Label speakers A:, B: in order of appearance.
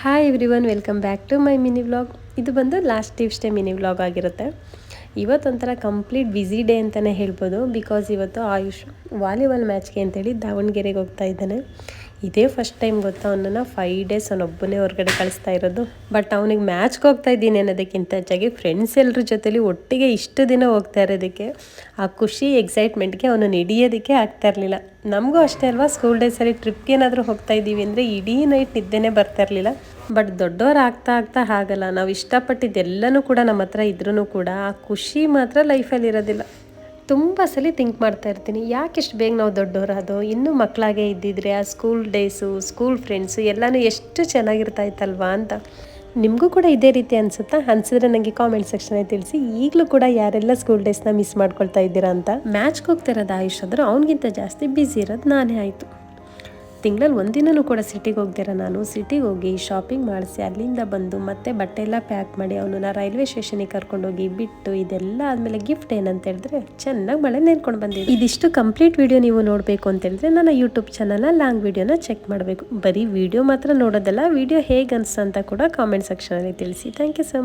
A: Hi everyone, welcome back to my mini vlog. ಇದು ಬಂದು last Tuesday mini vlog ಆಗಿರುತ್ತೆ. ಇವತ್ತೊಂಥರ complete busy day ಅಂತಲೇ ಹೇಳ್ಬೋದು. ಬಿಕಾಸ್ ಇವತ್ತು ಆಯುಷ್ ವಾಲಿಬಾಲ್ ಮ್ಯಾಚ್ಗೆ ಅಂತೇಳಿ ದಾವಣಗೆರೆಗೆ ಹೋಗ್ತಾ ಇದ್ದಾನೆ. ಇದೇ ಫಸ್ಟ್ ಟೈಮ್ ಗೊತ್ತಾ, ಅವನನ್ನು 5 ಡೇಸ್ ಅವನೊಬ್ಬನೇ ಹೊರಗಡೆ ಕಳಿಸ್ತಾ ಇರೋದು. ಬಟ್ ಅವನಿಗೆ ಮ್ಯಾಚ್ಗೆ ಹೋಗ್ತಾ ಇದ್ದೀನಿ ಅನ್ನೋದಕ್ಕಿಂತ ಹೆಚ್ಚಾಗಿ ಫ್ರೆಂಡ್ಸ್ ಎಲ್ಲರ ಜೊತೆಲಿ ಒಟ್ಟಿಗೆ ಇಷ್ಟು ದಿನ ಹೋಗ್ತಾ ಇರೋದಕ್ಕೆ, ಆ ಖುಷಿ ಎಕ್ಸೈಟ್ಮೆಂಟ್ಗೆ ಅವನನ್ನು ಹಿಡಿಯೋದಕ್ಕೆ ಆಗ್ತಾ ಇರಲಿಲ್ಲ. ನಮಗೂ ಅಷ್ಟೇ ಅಲ್ವಾ, ಸ್ಕೂಲ್ ಡೇಸಲ್ಲಿ ಟ್ರಿಪ್ಗೆ ಏನಾದರೂ ಹೋಗ್ತಾ ಇದ್ದೀವಿ ಅಂದರೆ ಇಡೀ ನೈಟ್ ನಿದ್ದೆನೇ ಬರ್ತಾ ಇರಲಿಲ್ಲ. ಬಟ್ ದೊಡ್ಡವ್ರು ಆಗ್ತಾ ಆಗ್ತಾ ಹಾಗಲ್ಲ, ನಾವು ಇಷ್ಟಪಟ್ಟಿದ್ದೆಲ್ಲನೂ ಕೂಡ ನಮ್ಮ ಹತ್ರ ಇದ್ರೂ ಕೂಡ ಆ ಖುಷಿ ಮಾತ್ರ ಲೈಫಲ್ಲಿ ಇರೋದಿಲ್ಲ. ತುಂಬ ಸಲ ಥಿಂಕ್ ಮಾಡ್ತಾ ಇರ್ತೀನಿ, ಯಾಕೆಷ್ಟು ಬೇಗ ನಾವು ದೊಡ್ಡವರಾದೋ, ಇನ್ನೂ ಮಕ್ಕಳಾಗೆ ಇದ್ದಿದ್ರೆ ಆ ಸ್ಕೂಲ್ ಡೇಸು, ಸ್ಕೂಲ್ ಫ್ರೆಂಡ್ಸು ಎಲ್ಲನೂ ಎಷ್ಟು ಚೆನ್ನಾಗಿರ್ತಾ ಇತ್ತಲ್ವಾ ಅಂತ. ನಿಮಗೂ ಕೂಡ ಇದೇ ರೀತಿ ಅನಿಸುತ್ತಾ? ಅನಿಸಿದ್ರೆ ನನಗೆ ಕಾಮೆಂಟ್ ಸೆಕ್ಷನಲ್ಲಿ ತಿಳಿಸಿ. ಈಗಲೂ ಕೂಡ ಯಾರೆಲ್ಲ ಸ್ಕೂಲ್ ಡೇಸ್ನ ಮಿಸ್ ಮಾಡ್ಕೊಳ್ತಾ ಇದ್ದೀರಾ ಅಂತ. ಮ್ಯಾಚ್ಗೆ ಹೋಗ್ತಾ ಇರೋದು ಆಯುಷ್ ಆದರೂ ಅವನಿಗಿಂತ ಜಾಸ್ತಿ ಬ್ಯುಸಿ ಇರೋದು ನಾನೇ ಆಯಿತು. ತಿಂಗಳಲ್ಲಿ ಒಂದಿನೂ ಕೂಡ ಸಿಟಿಗೆ ಹೋಗ್ದಿರ ನಾನು ಸಿಟಿಗೆ ಹೋಗಿ ಶಾಪಿಂಗ್ ಮಾಡಿಸಿ ಅಲ್ಲಿಂದ ಬಂದು ಮತ್ತೆ ಬಟ್ಟೆ ಎಲ್ಲ ಪ್ಯಾಕ್ ಮಾಡಿ ಅವನನ್ನು ರೈಲ್ವೆ ಸ್ಟೇಷನಿಗೆ ಕರ್ಕೊಂಡೋಗಿ ಬಿಟ್ಟು, ಇದೆಲ್ಲ ಆದಮೇಲೆ ಗಿಫ್ಟ್ ಏನಂತ ಹೇಳಿದ್ರೆ ಚೆನ್ನಾಗಿ ಮಳೆ ನೇರ್ಕೊಂಡು ಬಂದಿದೆ. ಇದಿಷ್ಟು ಕಂಪ್ಲೀಟ್ ವಿಡಿಯೋ ನೀವು ನೋಡಬೇಕು ಅಂತ ಹೇಳಿದ್ರೆ ನನ್ನ ಯೂಟ್ಯೂಬ್ ಚಾನಲ್ನ ಲಾಂಗ್ ವಿಡಿಯೋನ ಚೆಕ್ ಮಾಡಬೇಕು. ಬರೀ ವಿಡಿಯೋ ಮಾತ್ರ ನೋಡೋದಲ್ಲ, ವಿಡಿಯೋ ಹೇಗೆ ಅನಿಸ್ತು ಅಂತ ಕೂಡ ಕಾಮೆಂಟ್ ಸೆಕ್ಷನಲ್ಲಿ ತಿಳಿಸಿ. Thank you so much.